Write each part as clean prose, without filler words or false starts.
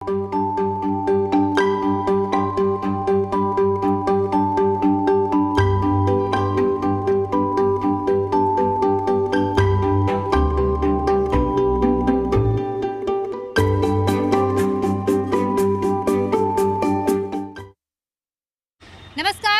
नमस्कार,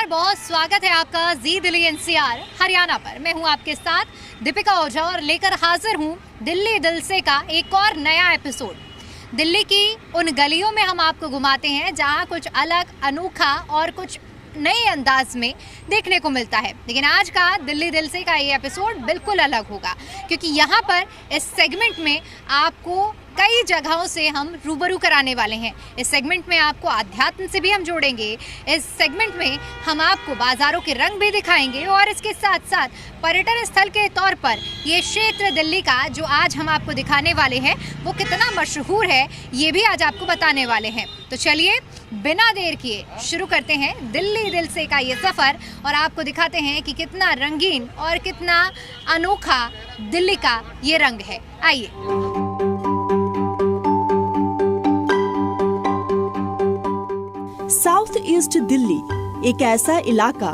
बहुत स्वागत है आपका जी दिल्ली एनसीआर हरियाणा पर। मैं हूं आपके साथ दीपिका ओझा और लेकर हाजिर हूं दिल्ली दिल से का एक और नया एपिसोड। दिल्ली की उन गलियों में हम आपको घुमाते हैं जहां कुछ अलग, अनोखा और कुछ नए अंदाज में देखने को मिलता है। लेकिन आज का दिल्ली दिल से का ये एपिसोड बिल्कुल अलग होगा, क्योंकि यहाँ पर इस सेगमेंट में आपको कई जगहों से हम रूबरू कराने वाले हैं। इस सेगमेंट में आपको आध्यात्म से भी हम जोड़ेंगे। इस सेगमेंट में हम आपको बाजारों के रंग भी दिखाएंगे और इसके साथ साथ पर्यटन स्थल के तौर पर ये क्षेत्र दिल्ली का जो आज हम आपको दिखाने वाले हैं वो कितना मशहूर है, ये भी आज आपको बताने वाले हैं। तो चलिए बिना देर किए शुरू करते हैं दिल्ली दिल से का ये सफ़र और आपको दिखाते हैं कि कितना रंगीन और कितना अनोखा दिल्ली का ये रंग है। आइए। साउथ ईस्ट दिल्ली एक ऐसा इलाका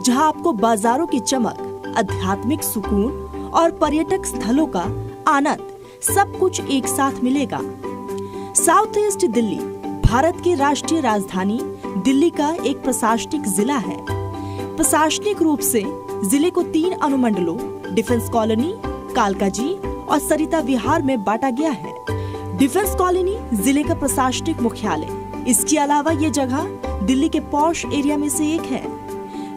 जहां आपको बाजारों की चमक, आध्यात्मिक सुकून और पर्यटक स्थलों का आनंद सब कुछ एक साथ मिलेगा। साउथ ईस्ट दिल्ली भारत की राष्ट्रीय राजधानी दिल्ली का एक प्रशासनिक जिला है। प्रशासनिक रूप से जिले को 3 अनुमंडलों डिफेंस कॉलोनी, कालकाजी और सरिता विहार में बांटा गया है। डिफेंस कॉलोनी जिले का प्रशासनिक मुख्यालय। इसके अलावा ये जगह दिल्ली के पॉश एरिया में से एक है।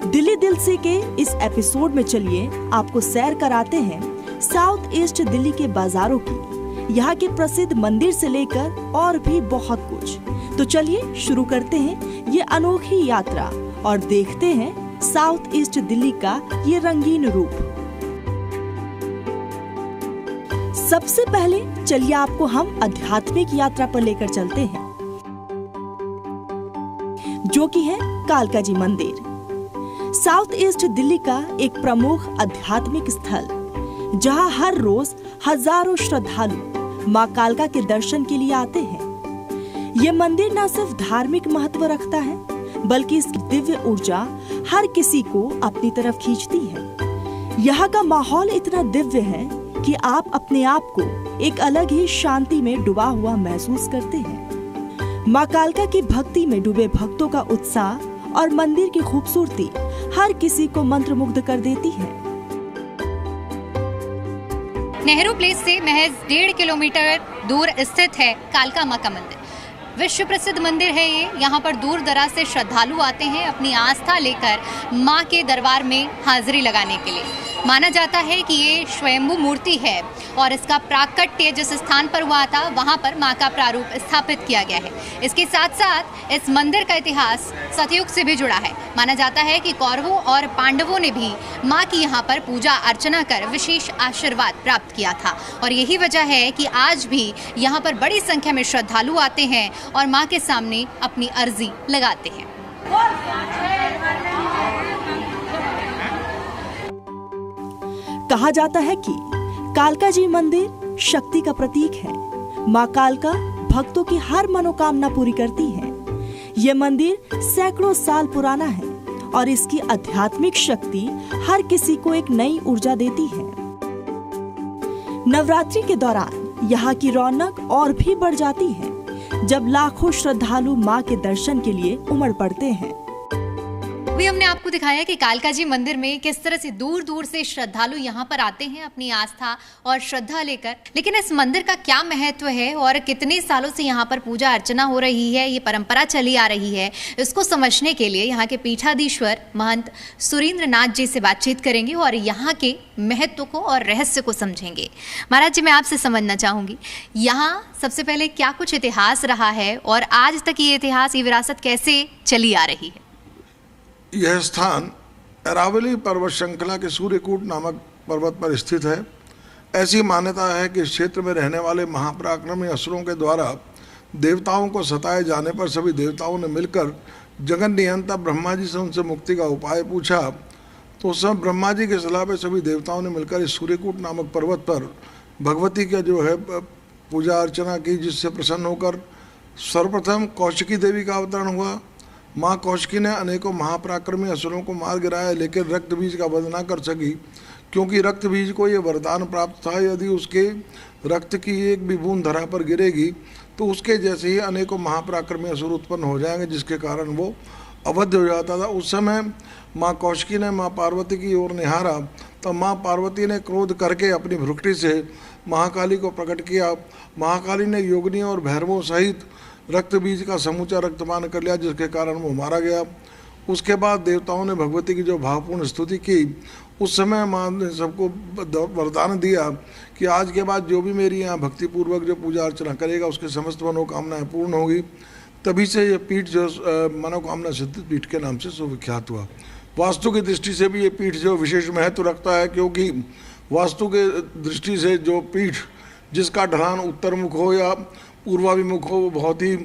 दिल्ली दिल से के इस एपिसोड में चलिए आपको सैर कराते हैं साउथ ईस्ट दिल्ली के बाजारों की, यहाँ के प्रसिद्ध मंदिर से लेकर और भी बहुत कुछ। तो चलिए शुरू करते हैं ये अनोखी यात्रा और देखते हैं साउथ ईस्ट दिल्ली का ये रंगीन रूप। सबसे पहले चलिए आपको हम आध्यात्मिक यात्रा पर लेकर चलते हैं, जो कि है कालकाजी मंदिर। साउथ ईस्ट दिल्ली का एक प्रमुख आध्यात्मिक स्थल, जहां हर रोज हजारों श्रद्धालु मां कालका के दर्शन के लिए आते हैं। ये मंदिर न सिर्फ धार्मिक महत्व रखता है, बल्कि इसकी दिव्य ऊर्जा हर किसी को अपनी तरफ खींचती है। यहाँ का माहौल इतना दिव्य है कि आप अपने आप को एक अलग ही शांति में डूबा हुआ महसूस करते हैं। मां कालका की भक्ति में डूबे भक्तों का उत्साह और मंदिर की खूबसूरती हर किसी को मंत्रमुग्ध कर देती है। नेहरू प्लेस से महज 1.5 किलोमीटर दूर स्थित है कालका मां का मंदिर। विश्व प्रसिद्ध मंदिर है ये। यहाँ पर दूर दराज से श्रद्धालु आते हैं अपनी आस्था लेकर माँ के दरबार में हाजिरी लगाने के लिए। माना जाता है कि ये स्वयंभू मूर्ति है और इसका प्राकट्य जिस स्थान पर हुआ था वहाँ पर माँ का प्रारूप स्थापित किया गया है। इसके साथ साथ इस मंदिर का इतिहास सतयुग से भी जुड़ा है। माना जाता है कि कौरवों और पांडवों ने भी माँ की यहाँ पर पूजा अर्चना कर विशेष आशीर्वाद प्राप्त किया था और यही वजह है कि आज भी यहाँ पर बड़ी संख्या में श्रद्धालु आते हैं और माँ के सामने अपनी अर्जी लगाते हैं। कहा जाता है कि कालका जी मंदिर शक्ति का प्रतीक है। माँ कालका भक्तों की हर मनोकामना पूरी करती है। ये मंदिर सैकड़ों साल पुराना है और इसकी आध्यात्मिक शक्ति हर किसी को एक नई ऊर्जा देती है। नवरात्रि के दौरान यहाँ की रौनक और भी बढ़ जाती है, जब लाखों श्रद्धालु माँ के दर्शन के लिए उमड़ पड़ते हैं। अभी हमने आपको दिखाया कि कालका जी मंदिर में किस तरह से दूर दूर से श्रद्धालु यहाँ पर आते हैं अपनी आस्था और श्रद्धा लेकर। लेकिन इस मंदिर का क्या महत्व है और कितने सालों से यहाँ पर पूजा अर्चना हो रही है, ये परंपरा चली आ रही है, इसको समझने के लिए यहाँ के पीठाधीश्वर महंत सुरेंद्र नाथ जी से बातचीत करेंगे और यहाँ के महत्व को और रहस्य को समझेंगे। महाराज जी, मैं आपसे समझना चाहूँगी, यहाँ सबसे पहले क्या कुछ इतिहास रहा है और आज तक ये इतिहास, ये विरासत कैसे चली आ रही है? यह स्थान अरावली पर्वत श्रृंखला के सूर्यकूट नामक पर्वत पर स्थित है। ऐसी मान्यता है कि इस क्षेत्र में रहने वाले महापराक्रमी असुरों के द्वारा देवताओं को सताए जाने पर सभी देवताओं ने मिलकर जगन नियंता ब्रह्मा जी से उनसे मुक्ति का उपाय पूछा। तो उस समय ब्रह्मा जी की सलाह पर सभी देवताओं ने मिलकर इस सूर्यकूट नामक पर्वत पर भगवती का जो है पूजा अर्चना की, जिससे प्रसन्न होकर सर्वप्रथम कौशिकी देवी का अवतरण हुआ। माँ कौशिकी ने अनेकों महापराक्रमी असुरों को मार गिराया, लेकिन रक्त बीज का वध न कर सकी, क्योंकि रक्त बीज को ये वरदान प्राप्त था, यदि उसके रक्त की एक भी बूंद धरा पर गिरेगी तो उसके जैसे ही अनेकों महापराक्रमी असुर उत्पन्न हो जाएंगे, जिसके कारण वो अवध हो जाता था। उस समय माँ कौशिकी ने माँ पार्वती की ओर निहारा, तब माँ पार्वती ने क्रोध करके अपनी भ्रुकुटी से महाकाली को प्रकट किया। महाकाली ने योगिनी और भैरवों सहित रक्त बीज का समूचा रक्तपान कर लिया, जिसके कारण वो मारा गया। उसके बाद देवताओं ने भगवती की जो भावपूर्ण स्तुति की, उस समय माँ ने सबको वरदान दिया कि आज के बाद जो भी मेरी यहाँ भक्तिपूर्वक जो पूजा अर्चना करेगा उसकी समस्त मनोकामनाएं पूर्ण होगी। तभी से ये पीठ जो मनोकामना सिद्ध पीठ के नाम से सुविख्यात हुआ। वास्तु की दृष्टि से भी ये पीठ जो विशेष महत्व रखता है, क्योंकि वास्तु के दृष्टि से जो पीठ जिसका ढलान उत्तर मुख हो या पूर्वाभिमुख हो वो बहुत ही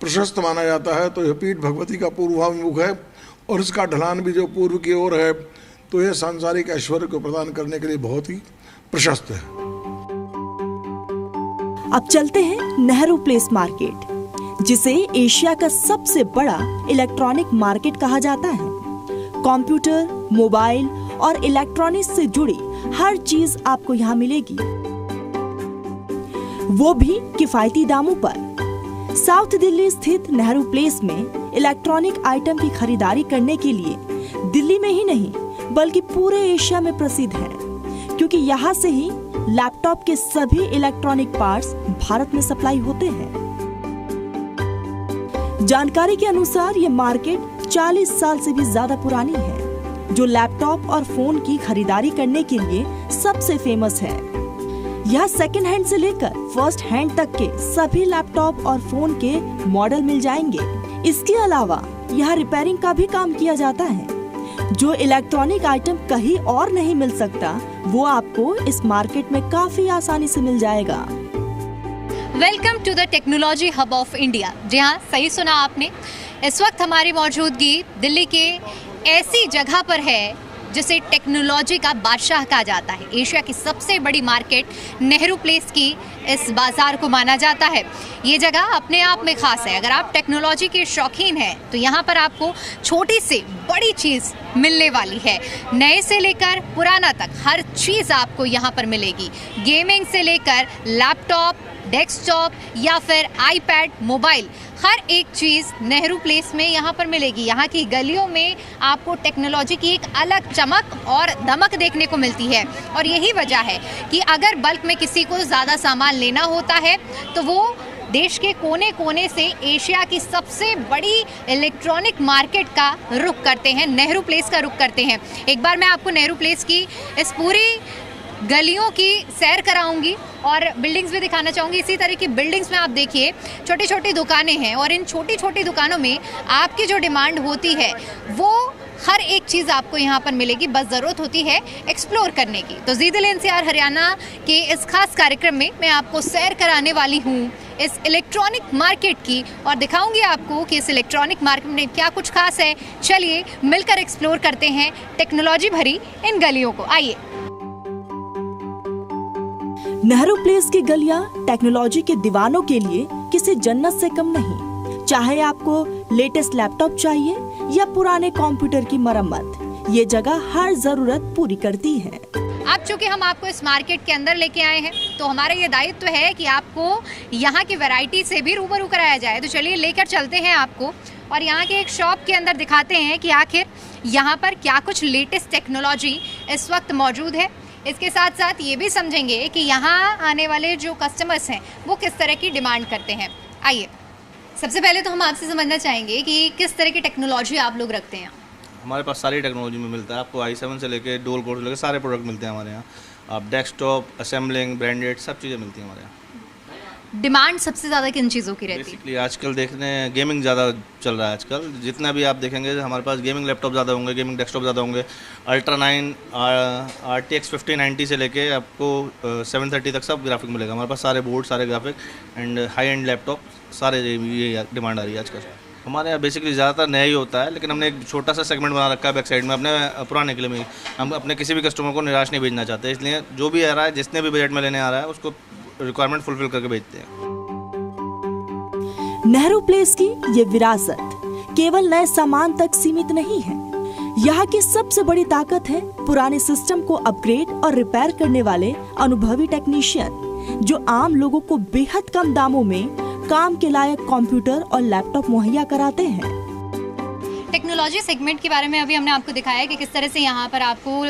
प्रशस्त माना जाता है। तो यह पीठ भगवती का पूर्वाभिमुख है और इसका ढलान भी जो पूर्व की ओर है, तो यह सांसारिक ऐश्वर्य को प्रदान करने के लिए बहुत ही प्रशस्त है। अब चलते हैं नेहरू प्लेस मार्केट, जिसे एशिया का सबसे बड़ा इलेक्ट्रॉनिक मार्केट कहा जाता है। कंप्यूटर, मोबाइल और इलेक्ट्रॉनिक्स से जुड़ी हर चीज आपको यहाँ मिलेगी, वो भी किफायती दामों पर। साउथ दिल्ली स्थित नेहरू प्लेस में इलेक्ट्रॉनिक आइटम की खरीदारी करने के लिए दिल्ली में ही नहीं बल्कि पूरे एशिया में प्रसिद्ध है, क्योंकि यहाँ से ही लैपटॉप के सभी इलेक्ट्रॉनिक पार्ट्स भारत में सप्लाई होते हैं। जानकारी के अनुसार ये मार्केट 40 साल से भी ज्यादा पुरानी है, जो लैपटॉप और फोन की खरीदारी करने के लिए सबसे फेमस है। यहाँ सेकंड हैंड से लेकर फर्स्ट हैंड तक के सभी लैपटॉप और फोन के मॉडल मिल जाएंगे। इसके अलावा यहाँ रिपेयरिंग का भी काम किया जाता है। जो इलेक्ट्रॉनिक आइटम कहीं और नहीं मिल सकता, वो आपको इस मार्केट में काफी आसानी से मिल जाएगा। Welcome to the technology hub of India. जी हाँ, सही सुना आपने। इस वक्त हमारी मौजूदगी दिल्ली के ऐसी जगह पर है जिसे टेक्नोलॉजी का बादशाह कहा जाता है। एशिया की सबसे बड़ी मार्केट नेहरू प्लेस की इस बाजार को माना जाता है। ये जगह अपने आप में खास है। अगर आप टेक्नोलॉजी के शौकीन हैं तो यहाँ पर आपको छोटी से बड़ी चीज़ मिलने वाली है। नए से लेकर पुराना तक हर चीज़ आपको यहाँ पर मिलेगी। गेमिंग से लेकर लैपटॉप, डेस्कटॉप या फिर आईपैड, मोबाइल, हर एक चीज़ नेहरू प्लेस में यहाँ पर मिलेगी। यहाँ की गलियों में आपको टेक्नोलॉजी की एक अलग चमक और दमक देखने को मिलती है। और यही वजह है कि अगर बल्क में किसी को ज़्यादा सामान लेना होता है तो वो देश के कोने कोने से एशिया की सबसे बड़ी इलेक्ट्रॉनिक मार्केट का रुख करते हैं, नेहरू प्लेस का रुख करते हैं। एक बार मैं आपको नेहरू प्लेस की इस पूरी गलियों की सैर कराऊंगी और बिल्डिंग्स भी दिखाना चाहूँगी। इसी तरह की बिल्डिंग्स में आप देखिए छोटी छोटी दुकानें हैं और इन छोटी छोटी दुकानों में आपकी जो डिमांड होती है वो हर एक चीज़ आपको यहाँ पर मिलेगी। बस ज़रूरत होती है एक्सप्लोर करने की। तो ज़ी दिल्ली एनसीआर हरियाणा के इस खास कार्यक्रम में मैं आपको सैर कराने वाली हूँ इस इलेक्ट्रॉनिक मार्केट की और दिखाऊंगी आपको कि इस इलेक्ट्रॉनिक मार्केट में क्या कुछ खास है। चलिए मिलकर एक्सप्लोर करते हैं टेक्नोलॉजी भरी इन गलियों को। आइए। नेहरू प्लेस की गलियां टेक्नोलॉजी के दीवानों के लिए किसी जन्नत से कम नहीं। चाहे आपको लेटेस्ट लैपटॉप चाहिए या पुराने कंप्यूटर की मरम्मत, ये जगह हर जरूरत पूरी करती है। अब चूंकि हम आपको इस मार्केट के अंदर लेके आए हैं तो हमारा ये दायित्व है कि आपको यहाँ की वैरायटी से भी रूबरू कराया जाए। तो चलिए लेकर चलते हैं आपको और यहाँ के एक शॉप के अंदर दिखाते हैं कि आखिर यहाँ पर क्या कुछ लेटेस्ट टेक्नोलॉजी इस वक्त मौजूद है। इसके साथ साथ ये भी समझेंगे कि यहाँ आने वाले जो कस्टमर्स हैं वो किस तरह की डिमांड करते हैं। आइए, सबसे पहले तो हम आपसे समझना चाहेंगे कि किस तरह की टेक्नोलॉजी आप लोग रखते हैं। हमारे पास सारी टेक्नोलॉजी में मिलता है। आपको i7 से लेके डुअल कोर से लेके सारे प्रोडक्ट मिलते हैं हमारे यहाँ। आप डेस्कटॉप, असेंबलिंग, ब्रांडेड सब चीज़ें मिलती हैं हमारे यहाँ। डिमांड सबसे ज़्यादा किन चीज़ों की रहती है? बेसिकली आजकल देखने गेमिंग ज़्यादा चल रहा है। आजकल जितना भी आप देखेंगे हमारे पास गेमिंग लैपटॉप ज़्यादा होंगे, गेमिंग डेस्कटॉप ज़्यादा होंगे। अल्ट्रा 9 RTX 5090 से लेके आपको 730 तक सब ग्राफिक मिलेगा हमारे पास। सारे बोर्ड, सारे graphic and high and laptop, सारे ये डिमांड आ रही है आजकल। हमारे यहाँ बेसिकली ज़्यादातर नया ही होता है, लेकिन हमने एक छोटा सा सेगमेंट बना रखा है बैक साइड में अपने पुराने के लिए। हम अपने किसी भी कस्टमर को निराश नहीं भेजना चाहते, इसलिए जो भी आ रहा है, जिसने भी बजट में लेने आ रहा है, उसको रिक्वायरमेंट फुलफिल करके भेजते हैं। नेहरू प्लेस की ये विरासत केवल नए सामान तक सीमित नहीं है। यहाँ की सबसे बड़ी ताकत है पुराने सिस्टम को अपग्रेड और रिपेयर करने वाले अनुभवी टेक्नीशियन, जो आम लोगों को बेहद कम दामों में काम के लायक कंप्यूटर और लैपटॉप मुहैया कराते हैं। टेक्नोलॉजी सेगमेंट के बारे में अभी हमने आपको दिखाया कि किस तरह से यहाँ पर आपको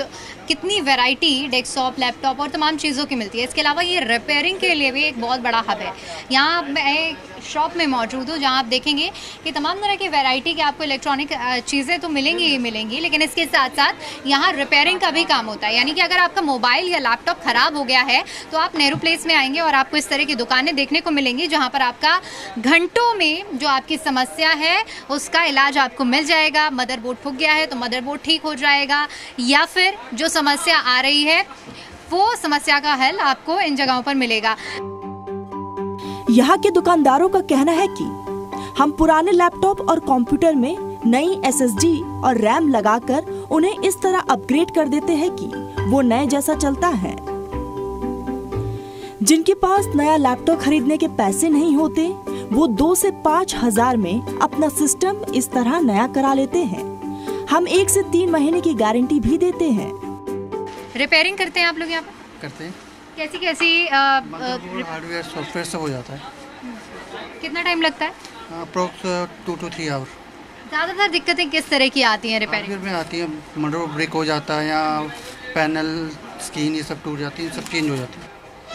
कितनी वैरायटी डेस्कटॉप, लैपटॉप और तमाम चीज़ों की मिलती है। इसके अलावा ये रिपेयरिंग के लिए भी एक बहुत बड़ा हब है। यहाँ मैं शॉप में मौजूद हूँ जहाँ आप देखेंगे कि तमाम तरह की वैरायटी के आपको इलेक्ट्रॉनिक चीज़ें तो मिलेंगी ही मिलेंगी, लेकिन इसके साथ साथ यहाँ रिपेयरिंग का भी काम होता है। यानी कि अगर आपका मोबाइल या लैपटॉप ख़राब हो गया है तो आप नेहरू प्लेस में आएंगे और आपको इस तरह की दुकानें देखने को मिलेंगी जहाँ पर आपका घंटों में जो आपकी समस्या है उसका इलाज आपको मिल जाएगा। मदरबोर्ड फूक गया है तो मदरबोर्ड ठीक हो जाएगा, या फिर जो समस्या आ रही है वो समस्या का हल आपको इन जगहों पर मिलेगा। यहाँ के दुकानदारों का कहना है कि हम पुराने लैपटॉप और कंप्यूटर में नई SSD और रैम लगाकर उन्हें इस तरह अपग्रेड कर देते हैं कि वो नए जैसा चलता है। जिनके पास नया लैपटॉप खरीदने के पैसे नहीं होते वो 2 से 5 हजार में अपना सिस्टम इस तरह नया करा लेते हैं। हम 1 से 3 महीने की गारंटी भी देते हैं। रिपेयरिंग करते हैं आप लोग यहाँ पर? करते हैं। कैसी हार्डवेयर सॉफ्टवेयर सब हो जाता है। कितना टाइम लगता है? Approx 2 to 3 hour. ज़्यादातर दिक्कतें किस तरह की आती हैं रिपेयरिंग हार्डवेयर में आती है? मदरबोर्ड ब्रेक हो जाता है या पैनल स्क्रीन ये सब टूट जाती है, सब चेंज हो जाती है।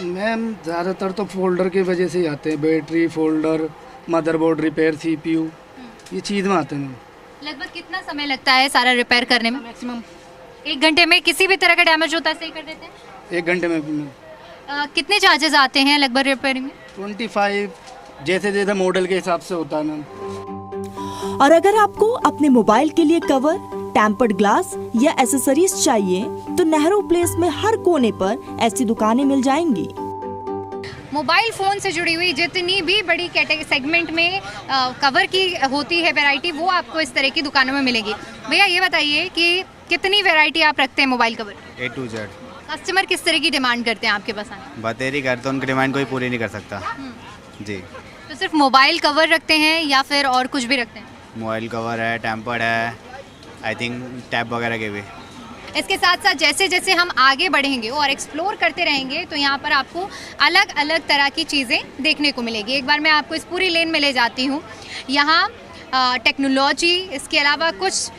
मैम ज़्यादातर तो फोल्डर की वजह से ही आते हैं। Battery, folder, motherboard repair, CPU ये चीज़ में आते हैं। लगभग कितना समय लगता है सारा रिपेयर करने में? मैक्सिमम 1 घंटे में किसी भी तरह का डैमेज होता है सही कर देते हैं? 1 घंटे में भी। कितने चार्जेस आते हैं लगभग रिपेयरिंग में? 25 जैसे जैसे मॉडल के हिसाब से होता है मैम। और अगर आपको अपने मोबाइल के लिए कवर, टेम्पर्ड ग्लास या एसेसरीज चाहिए तो नेहरू प्लेस में हर कोने पर ऐसी दुकानें मिल जाएंगी। मोबाइल फ़ोन से जुड़ी हुई जितनी भी बड़ी कैटेगरी सेगमेंट में कवर की होती है वैरायटी, वो आपको इस तरह की दुकानों में मिलेगी। भैया ये बताइए कि कितनी वैरायटी आप रखते हैं mobile cover? A to Z। Customer किस तरह की डिमांड करते हैं आपके पास आने? बतेरी करते, उनकी डिमांड कोई पूरी नहीं कर सकता जी। तो सिर्फ मोबाइल कवर रखते हैं या फिर और कुछ भी रखते हैं? मोबाइल कवर है, टेम्पर्ड है, आई थिंक टैब वगैरह के भी। इसके साथ साथ जैसे जैसे हम आगे बढ़ेंगे और एक्सप्लोर करते रहेंगे तो यहाँ पर आपको अलग अलग तरह की चीज़ें देखने को मिलेगी। एक बार मैं आपको इस पूरी लेन में ले जाती हूँ। यहाँ टेक्नोलॉजी, इसके अलावा कुछ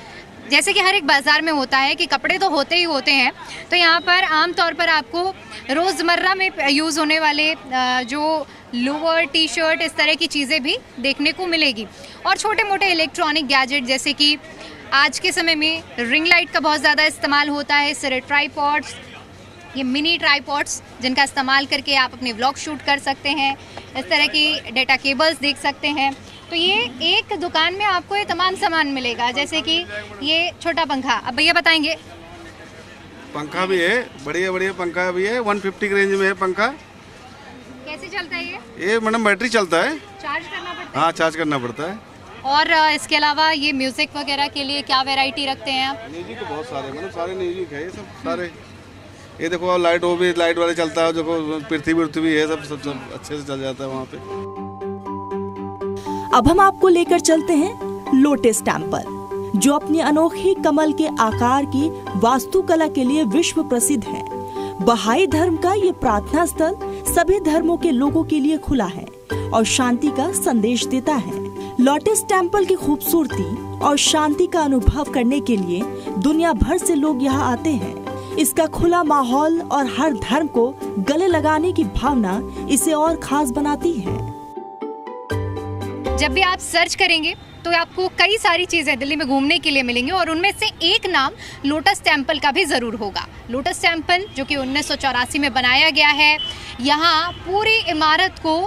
जैसे कि हर एक बाज़ार में होता है कि कपड़े तो होते ही होते हैं, तो यहाँ पर आम तौर पर आपको रोज़मर्रा में यूज़ होने वाले जो लोअर, टी-शर्ट, इस तरह की चीज़ें भी देखने को मिलेगी। और छोटे मोटे इलेक्ट्रॉनिक गैजेट जैसे कि आज के समय में रिंग लाइट का बहुत ज़्यादा इस्तेमाल होता है, सिर्फ ट्राईपॉड्स, ये मिनी ट्राईपॉड्स जिनका इस्तेमाल करके आप अपने व्लॉग शूट कर सकते हैं। इस तरह की डेटा केबल्स देख सकते हैं। तो ये एक दुकान में आपको ये तमाम सामान मिलेगा, जैसे कि ये छोटा पंखा। अब भैया बताएंगे। पंखा भी है, बढ़िया बढ़िया पंखा भी है। 150 के रेंज में है पंखा। कैसे चलता है ये मैडम बैटरी चलता है, चार्ज करना पड़ता है? हाँ चार्ज करना पड़ता है। और इसके अलावा ये म्यूज़िक वगैरह के लिए क्या वैरायटी रखते हैं आप? म्यूजिक तो बहुत सारे, मतलब सारे म्यूजिक है ये सब सारे। ये देखो लाइट, वो भी लाइट वाले चलता है, देखो पृथ्वी है, सब अच्छे से चल जाता है वहाँ पे। अब हम आपको लेकर चलते हैं लोटस टेम्पल, जो अपनी अनोखी कमल के आकार की वास्तुकला के लिए विश्व प्रसिद्ध है। बहाई धर्म का ये प्रार्थना स्थल सभी धर्मों के लोगों के लिए खुला है और शांति का संदेश देता है। लोटस टेम्पल की खूबसूरती और शांति का अनुभव करने के लिए दुनिया भर से लोग यहाँ आते हैं। इसका खुला माहौल और हर धर्म को गले लगाने की भावना इसे और खास बनाती है। जब भी आप सर्च करेंगे तो आपको कई सारी चीज़ें दिल्ली में घूमने के लिए मिलेंगी और उनमें से एक नाम लोटस टेम्पल का भी ज़रूर होगा। लोटस टेम्पल जो कि 1984 में बनाया गया है। यहाँ पूरी इमारत को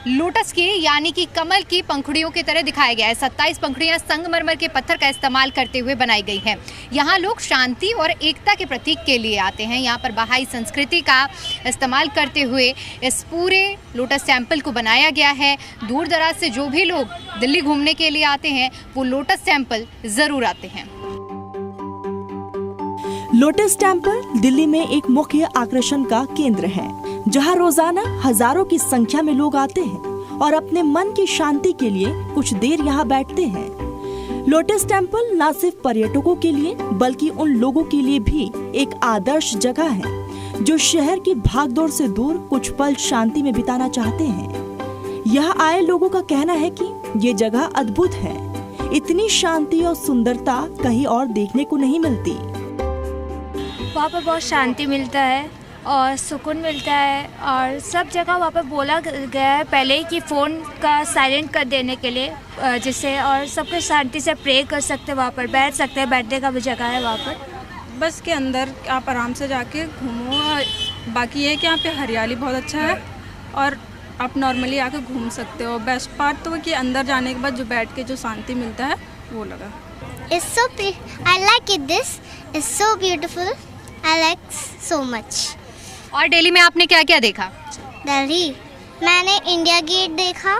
लोटस की यानी कि कमल की पंखुड़ियों की तरह दिखाया गया है। 27 पंखुड़ियाँ संगमरमर के पत्थर का इस्तेमाल करते हुए बनाई गई हैं। यहाँ लोग शांति और एकता के प्रतीक के लिए आते हैं। यहाँ पर बहाई संस्कृति का इस्तेमाल करते हुए इस पूरे लोटस टेम्पल को बनाया गया है। दूर दराज से जो भी लोग दिल्ली घूमने के लिए आते हैं वो लोटस टेम्पल ज़रूर आते हैं। लोटस टेम्पल दिल्ली में एक मुख्य आकर्षण का केंद्र है, जहां रोजाना हजारों की संख्या में लोग आते हैं और अपने मन की शांति के लिए कुछ देर यहाँ बैठते हैं। लोटस टेम्पल न सिर्फ पर्यटकों के लिए बल्कि उन लोगों के लिए भी एक आदर्श जगह है जो शहर की भागदौड़ से दूर कुछ पल शांति में बिताना चाहते हैं। यहाँ आए लोगों का कहना है कि ये जगह अद्भुत है। इतनी शांति और सुंदरता कहीं और देखने को नहीं मिलती। वहाँ पर बहुत शांति मिलता है और सुकून मिलता है और सब जगह वहाँ पर बोला गया है पहले ही कि फ़ोन का साइलेंट कर देने के लिए, जिससे और सबको शांति से प्रे कर सकते हैं, वहाँ पर बैठ सकते हैं, बैठने का भी जगह है वहाँ पर। बस के अंदर आप आराम से जाके घूमो। बाकी ये कि यहाँ पे हरियाली बहुत अच्छा है और आप नॉर्मली आके घूम सकते हो। बेस्ट पार्ट तो कि अंदर जाने के बाद जो बैठ के जो शांति मिलता है वो लगा। I like it. This is so beautiful. I like so much. और दिल्ली में आपने क्या क्या देखा? दिल्ली मैंने इंडिया गेट देखा,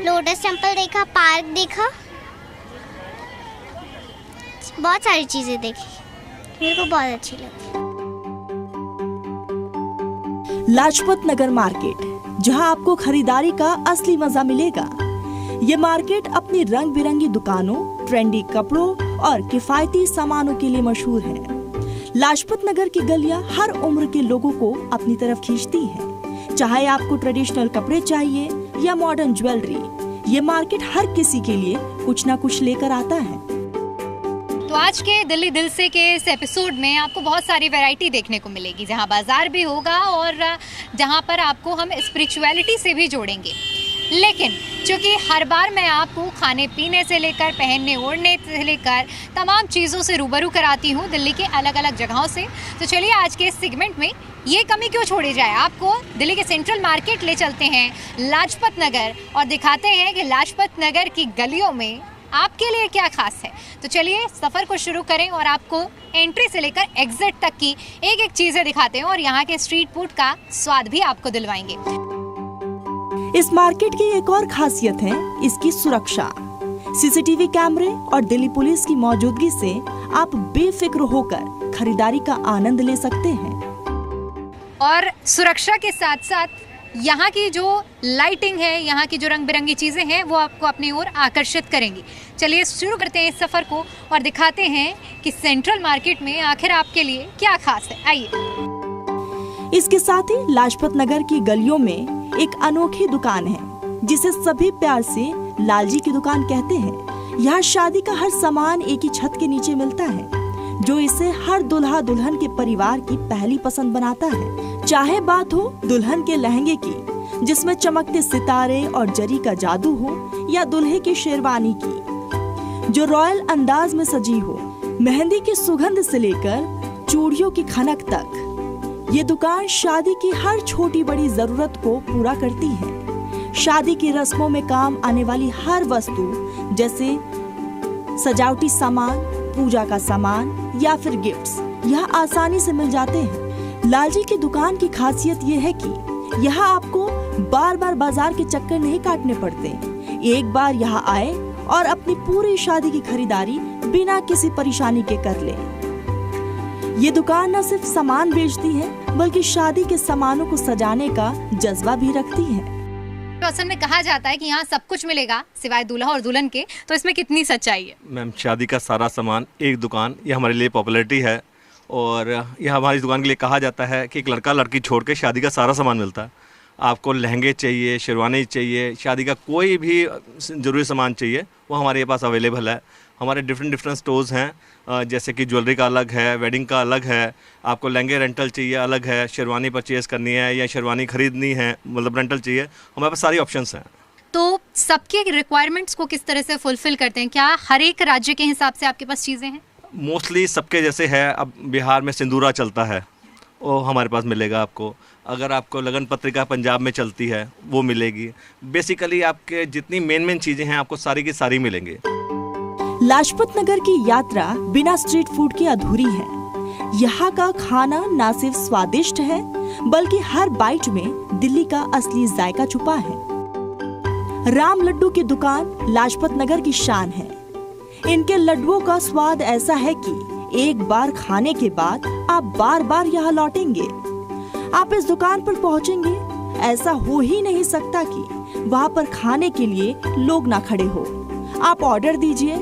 लोटस टेम्पल देखा, पार्क देखा, बहुत सारी चीजें देखी, मेरे को बहुत अच्छी लगी। लाजपत नगर मार्केट, जहां आपको खरीदारी का असली मजा मिलेगा। ये मार्केट अपनी रंग बिरंगी दुकानों, ट्रेंडी कपड़ों और किफायती सामानों के लिए मशहूर है। लाजपत नगर की गलियां हर उम्र के लोगों को अपनी तरफ खींचती हैं। चाहे आपको ट्रेडिशनल कपड़े चाहिए या मॉडर्न ज्वेलरी, ये मार्केट हर किसी के लिए कुछ ना कुछ लेकर आता है। तो आज के दिल्ली दिल से के इस एपिसोड में आपको बहुत सारी वैरायटी देखने को मिलेगी, जहां बाजार भी होगा और जहां पर आपको हम स्पिरिचुअलिटी से भी जोड़ेंगे। लेकिन चूँकि हर बार मैं आपको खाने पीने से लेकर पहनने ओढ़ने से लेकर तमाम चीज़ों से रूबरू कराती हूँ दिल्ली के अलग अलग जगहों से, तो चलिए आज के इस सेगमेंट में ये कमी क्यों छोड़ी जाए, आपको दिल्ली के सेंट्रल मार्केट ले चलते हैं, लाजपत नगर, और दिखाते हैं कि लाजपत नगर की गलियों में आपके लिए क्या खास है। तो चलिए सफ़र को शुरू करें और आपको एंट्री से लेकर एग्जिट तक की एक एक चीज़ें दिखाते हैं और यहाँ के स्ट्रीट फूड का स्वाद भी आपको दिलवाएंगे। इस मार्केट की एक और खासियत है इसकी सुरक्षा। सीसीटीवी कैमरे और दिल्ली पुलिस की मौजूदगी से आप बेफिक्र होकर खरीदारी का आनंद ले सकते हैं। और सुरक्षा के साथ साथ यहाँ की जो लाइटिंग है, यहाँ की जो रंग बिरंगी चीज़ें हैं, वो आपको अपनी ओर आकर्षित करेंगी। चलिए शुरू करते हैं इस सफ़र को और दिखाते हैं कि सेंट्रल मार्केट में आखिर आपके लिए क्या खास है। आइए। इसके साथ ही लाजपत नगर की गलियों में एक अनोखी दुकान है जिसे सभी प्यार से लालजी की दुकान कहते हैं। यहाँ शादी का हर सामान एक ही छत के नीचे मिलता है, जो इसे हर दुल्हा दुल्हन के परिवार की पहली पसंद बनाता है। चाहे बात हो दुल्हन के लहंगे की, जिसमें चमकते सितारे और जरी का जादू हो, या दूल्हे की शेरवानी की जो रॉयल अंदाज में सजी हो, मेहंदी की सुगंध से लेकर चूड़ियों की खनक तक, ये दुकान शादी की हर छोटी बड़ी जरूरत को पूरा करती है। शादी की रस्मों में काम आने वाली हर वस्तु, जैसे सजावटी सामान, पूजा का सामान या फिर गिफ्ट्स, यहाँ आसानी से मिल जाते हैं। लालजी की दुकान की खासियत ये है कि यहाँ आपको बार बार बाजार के चक्कर नहीं काटने पड़ते। एक बार यहाँ आए और अपनी पूरी शादी की खरीदारी बिना किसी परेशानी के कर ले। ये दुकान न सिर्फ सामान बेचती है बल्कि शादी के सामानों को सजाने का जज्बा भी रखती है। तो असल में कहा जाता है कि यहाँ सब कुछ मिलेगा सिवाय दूल्हा और दुल्हन के, तो इसमें कितनी सच्चाई है? मैम, शादी का सारा सामान एक दुकान, ये हमारे लिए पॉपुलैरिटी है और यह हमारी दुकान के लिए कहा जाता है कि एक लड़का लड़की छोड़ के शादी का सारा सामान मिलता है। आपको लहंगे चाहिए, शेरवानी चाहिए, शादी का कोई भी ज़रूरी सामान चाहिए, वो हमारे पास अवेलेबल है। हमारे डिफरेंट स्टोर्स हैं, जैसे कि ज्वेलरी का अलग है, वेडिंग का अलग है, आपको लहंगे रेंटल चाहिए अलग है, शेरवानी परचेज़ करनी है या शेरवानी ख़रीदनी है मतलब रेंटल चाहिए, हमारे पास सारी ऑप्शंस हैं। तो सबके रिक्वायरमेंट्स को किस तरह से फुलफ़िल करते हैं? क्या हर एक राज्य के हिसाब से आपके पास चीज़ें हैं? मोस्टली सबके जैसे है। अब बिहार में सिंदूरा चलता है, वो हमारे पास मिलेगा आपको। अगर आपको लगन पत्रिका पंजाब में चलती है, वो मिलेगी। बेसिकली आपके जितनी मेन चीज़ें हैं आपको सारी की सारी मिलेंगे। लाजपत नगर की यात्रा बिना स्ट्रीट फूड की अधूरी है। यहाँ का खाना न सिर्फ स्वादिष्ट है बल्कि हर बाइट में दिल्ली का असली जायका छुपा है। राम लड्डू की दुकान लाजपत नगर की शान है। इनके लड्डुओं का स्वाद ऐसा है कि एक बार खाने के बाद आप बार बार यहाँ लौटेंगे। आप इस दुकान पर पहुँचेंगे, ऐसा हो ही नहीं सकता कि वहाँ पर खाने के लिए लोग ना खड़े हो। आप ऑर्डर दीजिए।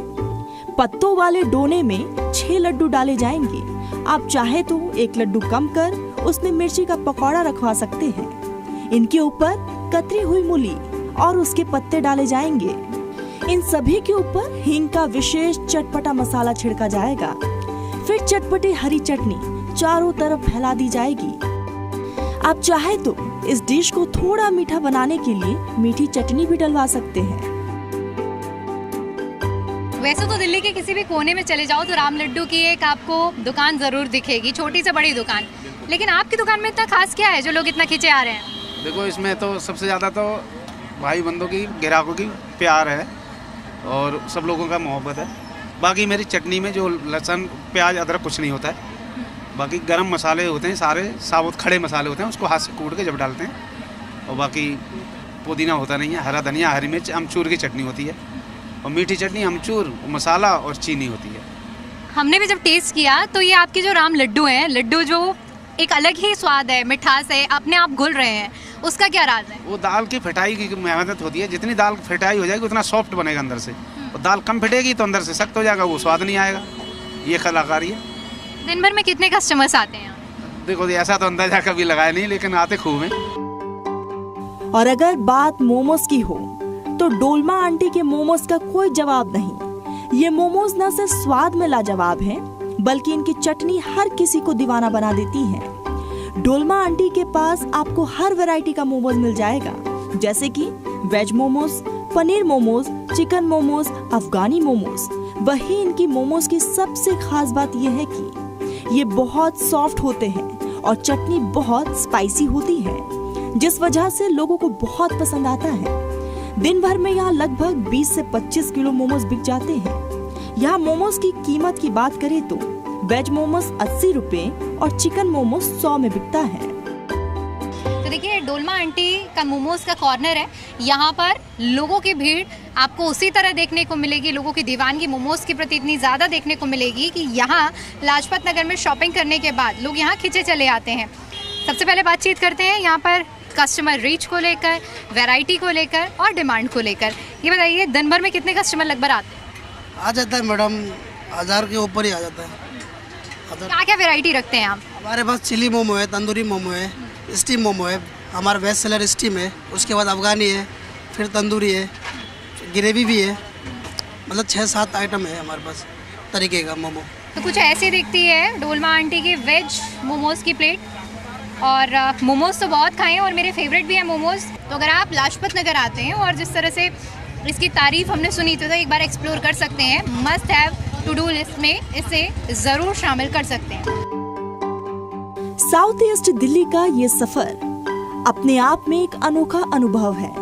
पत्तों वाले डोने में 6 लड्डू डाले जाएंगे। आप चाहे तो 1 लड्डू कम कर उसमें मिर्ची का पकौड़ा रखवा सकते हैं। इनके ऊपर कतरी हुई मूली और उसके पत्ते डाले जाएंगे। इन सभी के ऊपर हींग का विशेष चटपटा मसाला छिड़का जाएगा। फिर चटपटी हरी चटनी चारों तरफ फैला दी जाएगी। आप चाहे तो इस डिश को थोड़ा मीठा बनाने के लिए मीठी चटनी भी डलवा सकते हैं। वैसे तो दिल्ली के किसी भी कोने में चले जाओ तो राम लड्डू की एक आपको दुकान जरूर दिखेगी, छोटी से बड़ी दुकान। लेकिन आपकी दुकान में इतना खास क्या है जो लोग इतना खींचे आ रहे हैं? देखो, इसमें तो सबसे ज़्यादा तो भाई बंधुओं की, ग्राहकों की प्यार है और सब लोगों का मोहब्बत है। बाकी मेरी चटनी में जो लहसुन प्याज अदरक कुछ नहीं होता है। बाकी गरम मसाले होते हैं, सारे साबुत खड़े मसाले होते हैं, उसको हाथ से कूट के जब डालते हैं। और बाकी पुदीना होता नहीं है, हरा धनिया, हरी मिर्च, अमचूर की चटनी होती है। और मीठी चटनी, अमचूर, मसाला और चीनी होती है। हमने भी जब टेस्ट किया तो ये आपके जो राम लड्डू हैं, लड्डू जो एक अलग ही स्वाद है, मिठास है, अपने आप घुल रहे हैं, उसका क्या राज है? वो दाल की फिटाई की मेहनत होती है। जितनी दाल फिटाई हो जाएगी उतना सॉफ्ट बनेगा अंदर से, और दाल कम फिटेगी तो अंदर से सख्त हो जाएगा, वो स्वाद नहीं आएगा। ये कलाकारी है। दिन भर में कितने कस्टमर्स आते हैं? देखो, ऐसा तो अंदाजा कभी लगाया नहीं, लेकिन आते खूब हैं। और अगर बात मोमोज की हो तो डोलमा आंटी के मोमोज का कोई जवाब नहीं। ये मोमोज न सिर्फ स्वाद में लाजवाब हैं, बल्कि इनकी चटनी हर किसी को दीवाना बना देती है। डोलमा आंटी के पास आपको हर वैरायटी का मोमोज मिल जाएगा, जैसे कि वेज मोमोज, पनीर मोमोज, चिकन मोमोज, अफगानी मोमोज। वही इनकी मोमोज की सबसे खास बात यह है कि ये बहुत सॉफ्ट होते हैं और चटनी बहुत स्पाइसी होती है, जिस वजह से लोगों को बहुत पसंद आता है। दिन भर में यहाँ लगभग 20 से 25 किलो मोमोज बिक जाते हैं। यहाँ मोमोज की कीमत की बात करें तो वेज मोमोज 80 रुपए और चिकन मोमोज 100 में बिकता है। तो देखिए, डोलमा आंटी का मोमोज का कॉर्नर है। यहाँ पर लोगों की भीड़ आपको उसी तरह देखने को मिलेगी, लोगों की दीवानगी मोमोज के प्रति इतनी ज़्यादा देखने को मिलेगी कि यहाँ लाजपत नगर में शॉपिंग करने के बाद लोग यहाँ खिंचे चले आते हैं। सबसे पहले बातचीत करते हैं यहाँ पर कस्टमर रीच को लेकर, वैरायटी को लेकर और डिमांड को लेकर। ये बताइए, दिन भर में कितने कस्टमर लगभग आते हैं? आ जाता है मैडम, 1000 के ऊपर ही आ जाता है। क्या क्या वैरायटी रखते हैं आप? हमारे पास चिली मोमो है, तंदूरी मोमो है, स्टीम मोमो है। हमारा बेस्ट सेलर स्टीम है, उसके बाद अफगानी है, फिर तंदूरी है, ग्रेवी भी है। मतलब 6-7 आइटम है हमारे पास तरीके का मोमो। तो कुछ ऐसी दिखती है डोलमा आंटी की वेज मोमोज की प्लेट। और मोमोज तो बहुत खाए हैं और मेरे फेवरेट भी हैं मोमोज। तो अगर आप लाजपत नगर आते हैं और जिस तरह से इसकी तारीफ हमने सुनी थी, तो एक बार एक्सप्लोर कर सकते हैं। Must have to do list में इसे ज़रूर शामिल कर सकते हैं। साउथ ईस्ट दिल्ली का ये सफर अपने आप में एक अनोखा अनुभव है।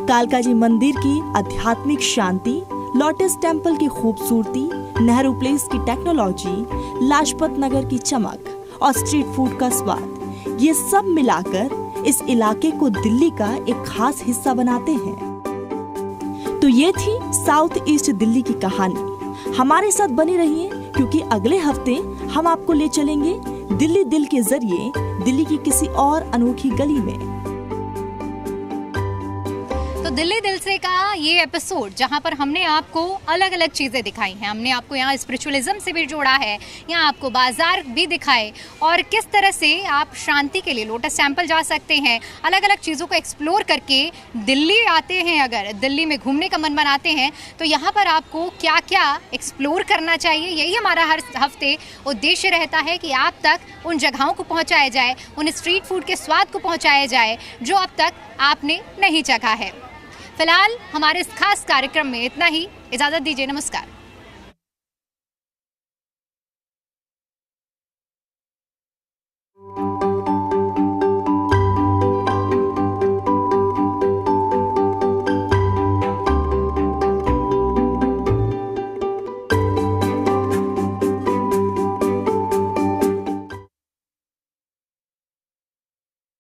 कालका जी मंदिर की आध्यात्मिक शांति, लोटस टेम्पल की खूबसूरती, नेहरू प्लेस की टेक्नोलॉजी, लाजपत नगर की चमक और स्ट्रीट फूड का स्वाद, ये सब मिलाकर इस इलाके को दिल्ली का एक खास हिस्सा बनाते हैं। तो ये थी साउथ ईस्ट दिल्ली की कहानी। हमारे साथ बने रहिए, क्योंकि अगले हफ्ते हम आपको ले चलेंगे दिल्ली दिल के जरिए दिल्ली की किसी और अनोखी गली में। तो दिल्ली दिल से का ये एपिसोड, जहाँ पर हमने आपको अलग अलग चीज़ें दिखाई हैं, हमने आपको यहाँ स्पिरिचुअलिज्म से भी जोड़ा है, यहाँ आपको बाजार भी दिखाए और किस तरह से आप शांति के लिए लोटस टेम्पल जा सकते हैं। अलग अलग चीज़ों को एक्सप्लोर करके दिल्ली आते हैं, अगर दिल्ली में घूमने का मन बनाते हैं तो यहाँ पर आपको क्या क्या एक्सप्लोर करना चाहिए। यही हमारा हर हफ्ते उद्देश्य रहता है कि आप तक उन जगहों को पहुँचाया जाए, उन स्ट्रीट फूड के स्वाद को पहुँचाया जाए जो अब तक आपने नहीं चखा है। फिलहाल हमारे इस खास कार्यक्रम में इतना ही। इजाज़त दीजिए, नमस्कार।